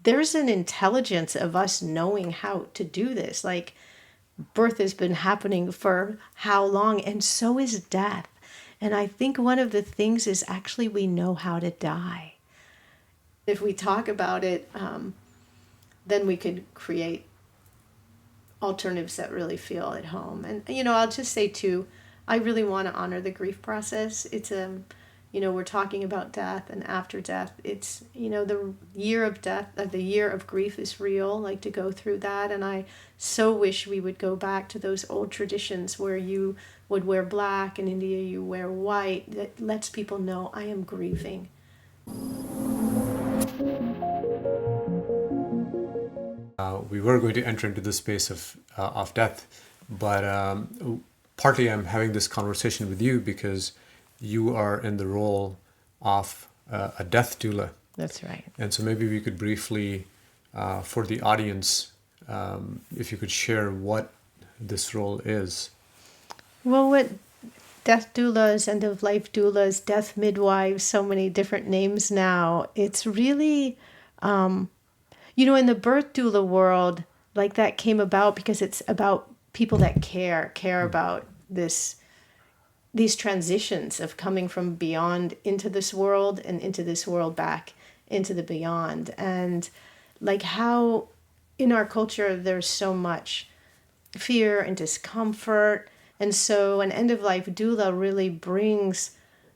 there's an intelligence of us knowing how to do this. Like, birth has been happening for how long, and so is death. And I think one of the things is actually we know how to die. If we talk about it, then we could create alternatives that really feel at home. And, I'll just say too, I really want to honor the grief process. It's we're talking about death and after death. It's, the year of death, the year of grief is real, like to go through that. And I so wish we would go back to those old traditions where you would wear black, in India you wear white. That lets people know I am grieving. We were going to enter into the space of death, but partly I'm having this conversation with you because you are in the role of a death doula. That's right. And so maybe we could briefly, for the audience, if you could share what this role is. Well, what death doulas, end of life doulas, death midwives, so many different names now. It's really, in the birth doula world, like that came about because it's about people that care about these transitions of coming from beyond into this world and into this world back into the beyond. And like how in our culture there's so much fear and discomfort. And so an end-of-life doula really brings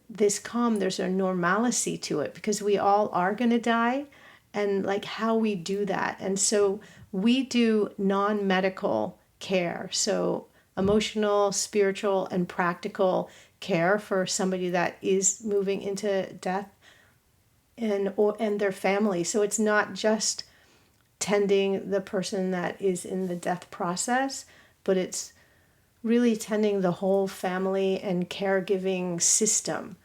this calm. There's a normalcy to it because we all are going to die, and like how we do that. And so we do non-medical care. So emotional, spiritual, and practical care for somebody that is moving into death and their family. So it's not just tending the person that is in the death process, but it's really tending the whole family and caregiving system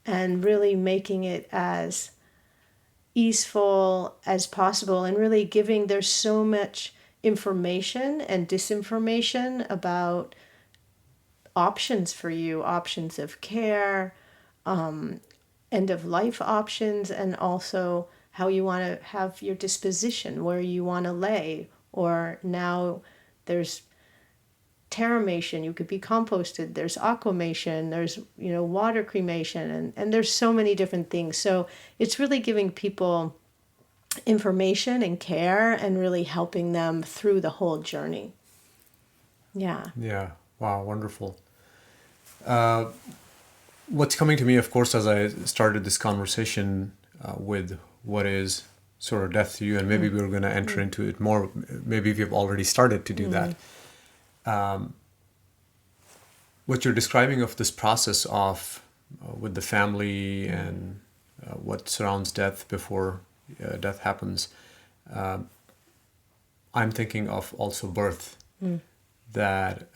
and really making it as easeful as possible, and really there's so much information and disinformation about options for you, options of care, end of life options, and also how you want to have your disposition, where you want to lay. Or now there's terramation, you could be composted, there's aquamation, there's water cremation, and there's so many different things. So it's really giving people information and care and really helping them through the whole journey. Yeah. Wow, wonderful. What's coming to me, of course, as I started this conversation with what is sort of death to you, and maybe we're going to enter into it more, maybe we've already started to do that. What you're describing of this process of with the family and what surrounds death before death happens, I'm thinking of also birth, that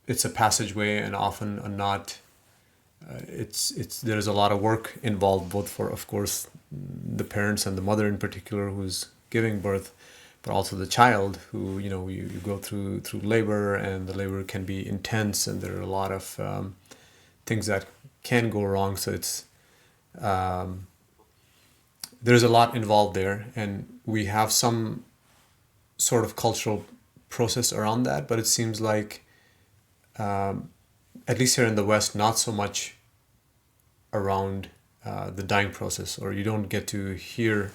it's a passageway and often not. There's a lot of work involved, both for, of course, the parents and the mother in particular who's giving birth, but also the child who, you go through labor, and the labor can be intense, and there are a lot of things that can go wrong. So it's there's a lot involved there, and we have some sort of cultural process around that, but it seems like at least here in the West, not so much around the dying process, or you don't get to hear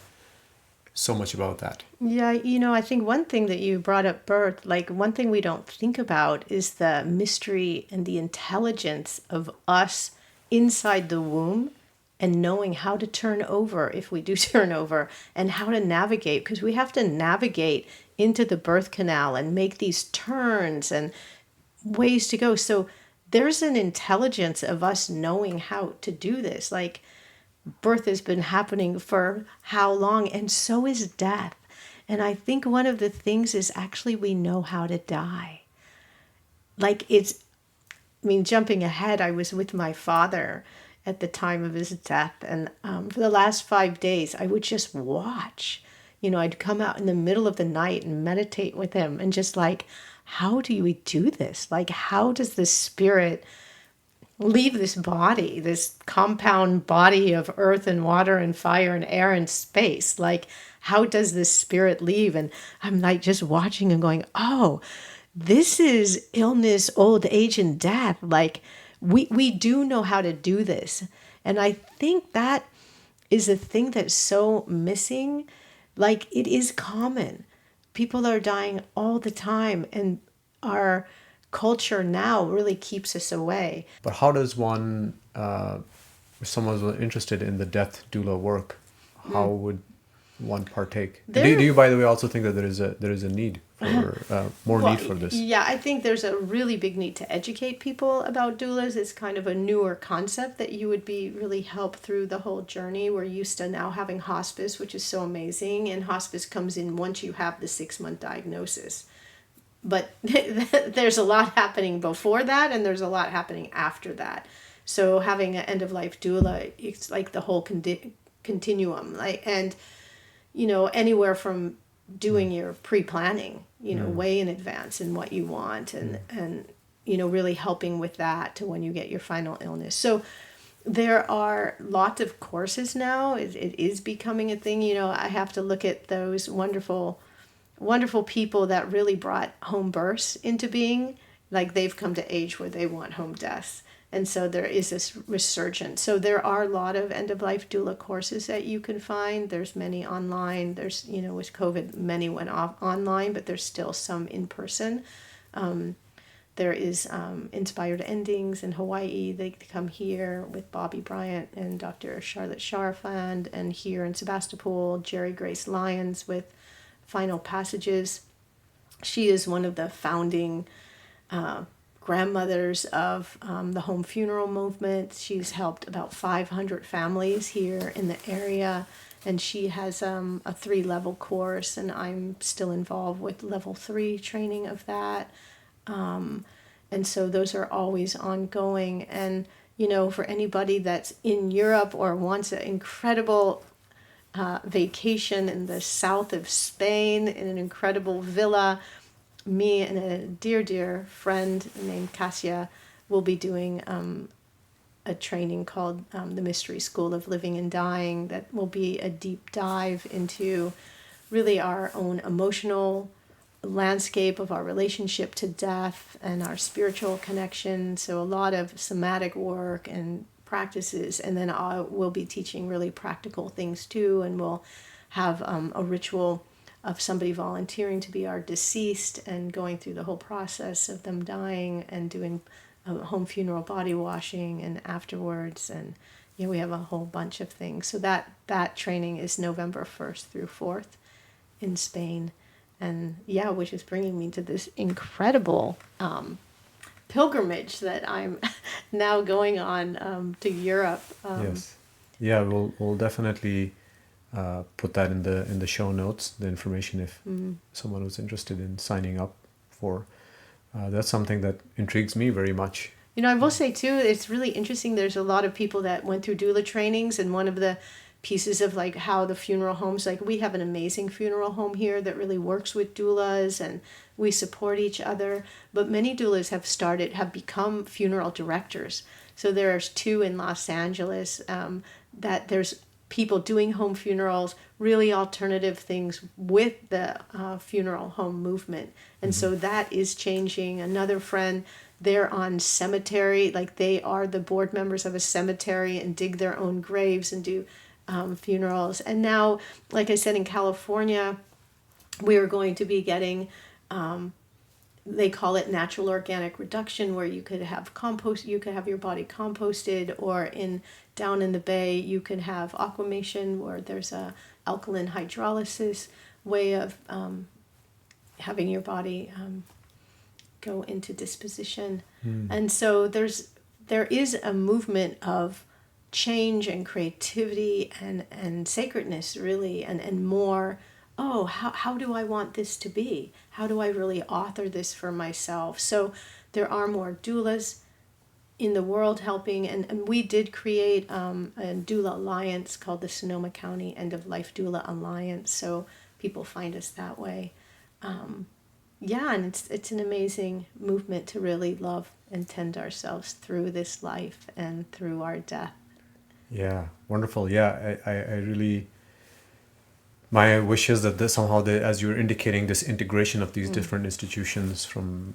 so much about that. Yeah, I think one thing that you brought up, birth, like one thing we don't think about is the mystery and the intelligence of us inside the womb, and knowing how to turn over if we do turn over, and how to navigate, because we have to navigate into the birth canal and make these turns and ways to go. So there's an intelligence of us knowing how to do this. Like, birth has been happening for how long, and so is death. And I think one of the things is actually we know how to die. Like, jumping ahead, I was with my father at the time of his death, and for the last 5 days, I would just watch. I'd come out in the middle of the night and meditate with him, and just like, how do we do this? Like, how does the spirit leave this body, this compound body of earth and water and fire and air and space? Like, how does this spirit leave? And I'm like just watching and going, oh, this is illness, old age, and death. Like we do know how to do this. And I think that is a thing that's so missing. Like it is common. People are dying all the time, and our culture now really keeps us away. But how does one, if someone's interested in the death doula work, how would one partake? Do you, by the way, also think that there is a need for more need for this? Yeah, I think there's a really big need to educate people about doulas. It's kind of a newer concept that you would be really helped through the whole journey. We're used to now having hospice, which is so amazing, and hospice comes in once you have the 6-month diagnosis. But there's a lot happening before that, and there's a lot happening after that. So having an end of life doula, it's like the whole continuum, like, and anywhere from doing your pre-planning, way in advance in what you want, and really helping with that to when you get your final illness. So there are lots of courses now. It is becoming a thing. I have to look at those wonderful people that really brought home births into being. Like they've come to age where they want home deaths. And so there is this resurgence. So there are a lot of end-of-life doula courses that you can find. There's many online. There's, with COVID, many went off online, but there's still some in person. There is Inspired Endings in Hawaii. They come here with Bobby Bryant and Dr. Charlotte Sharafand, and here in Sebastopol, Jerry Grace Lyons with Final Passages. She is one of the founding grandmothers of the home funeral movement. She's helped about 500 families here in the area, and she has a 3-level course, and I'm still involved with level 3 training of that. And so those are always ongoing. And, for anybody that's in Europe or wants an incredible vacation in the south of Spain in an incredible villa, me and a dear friend named Cassia will be doing a training called the Mystery School of Living and Dying that will be a deep dive into really our own emotional landscape of our relationship to death and our spiritual connection. So a lot of somatic work and practices, and then we'll be teaching really practical things too, and we'll have a ritual of somebody volunteering to be our deceased and going through the whole process of them dying and doing home funeral body washing and afterwards, and we have a whole bunch of things. So that training is November 1st through 4th in Spain, and which is bringing me to this incredible pilgrimage that I'm now going on to Europe. Yes, we'll definitely put that in the show notes, the information, if someone was interested in signing up for. That's something that intrigues me very much. I will say too, it's really interesting. There's a lot of people that went through doula trainings, and one of the pieces of like how the funeral homes, like we have an amazing funeral home here that really works with doulas, and we support each other. But many doulas have become funeral directors. So there's 2 in Los Angeles that there's people doing home funerals, really alternative things with the funeral home movement. And so that is changing. Another friend, they're on cemetery, like they are the board members of a cemetery and dig their own graves and do funerals. And now, like I said, in California, we are going to be getting, they call it natural organic reduction, where you could have compost, you could have your body composted, or down in the Bay, you can have aquamation, where there's a alkaline hydrolysis way of having your body go into disposition. And so there is a movement of change and creativity and sacredness, really, and more, how do I want this to be? How do I really author this for myself? So there are more doulas in the world helping, and we did create a doula alliance called the Sonoma County End of Life Doula Alliance, so people find us that way. And it's an amazing movement to really love and tend ourselves through this life and through our death. Yeah, wonderful. Yeah, I really My wish is that somehow, as you're indicating, this integration of these different institutions from,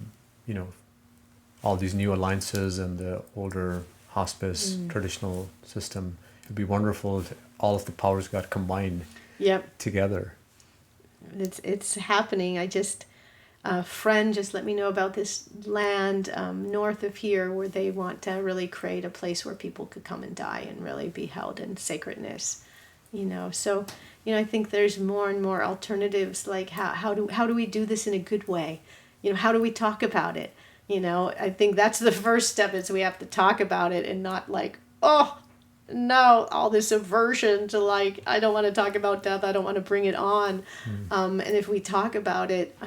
all these new alliances and the older hospice traditional system, it'd be wonderful if all of the powers got combined Yep. together. It's happening. A friend just let me know about this land north of here where they want to really create a place where people could come and die and really be held in sacredness. So I think there's more and more alternatives, like how do we do this in a good way? How do we talk about it? I think that's the first step, is we have to talk about it and not like, oh no, all this aversion to, like, I don't want to talk about death, I don't want to bring it on. And if we talk about it,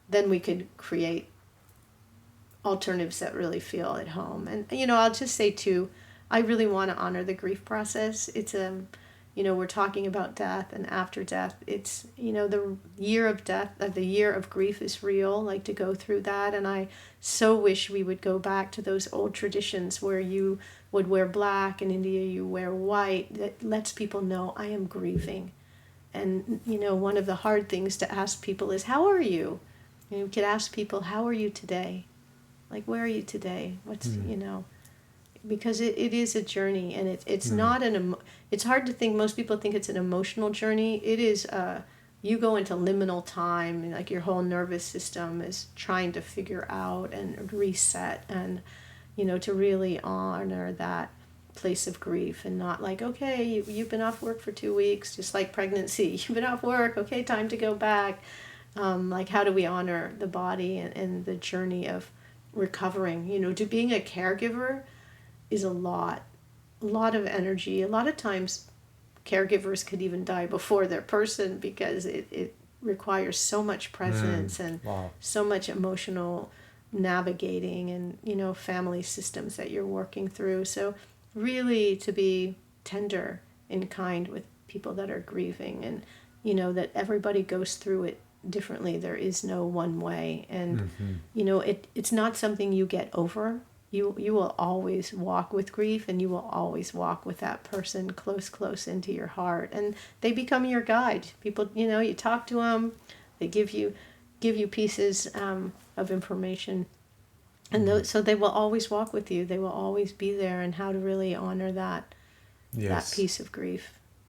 then we could create alternatives that really feel at home. And I'll just say too, I really want to honor the grief process. It's we're talking about death and after death. It's the year of death, the year of grief is real. Like, to go through that, and I so wish we would go back to those old traditions where you would wear black. In India, you wear white. That lets people know I am grieving. And one of the hard things to ask people is, how are you? You could ask people, how are you today? Like, where are you today? What's because it is a journey, and it's not it's hard to think. Most people think it's an emotional journey. It is you go into liminal time, and like your whole nervous system is trying to figure out and reset, and to really honor that place of grief, and not like, okay, you've been off work for 2 weeks, just like pregnancy. You've been off work, okay, time to go back. Like, how do we honor the body and the journey of recovering? To being a caregiver is a lot of energy. A lot of times caregivers could even die before their person, because it requires so much presence and so much emotional navigating, and family systems that you're working through. So really, to be tender and kind with people that are grieving, and that everybody goes through it differently. There is no one way, and it's not something you get over. You will always walk with grief, and you will always walk with that person close into your heart, and they become your guide. People, you talk to them, they give you pieces of information, and so they will always walk with you. They will always be there, and how to really honor that piece of grief.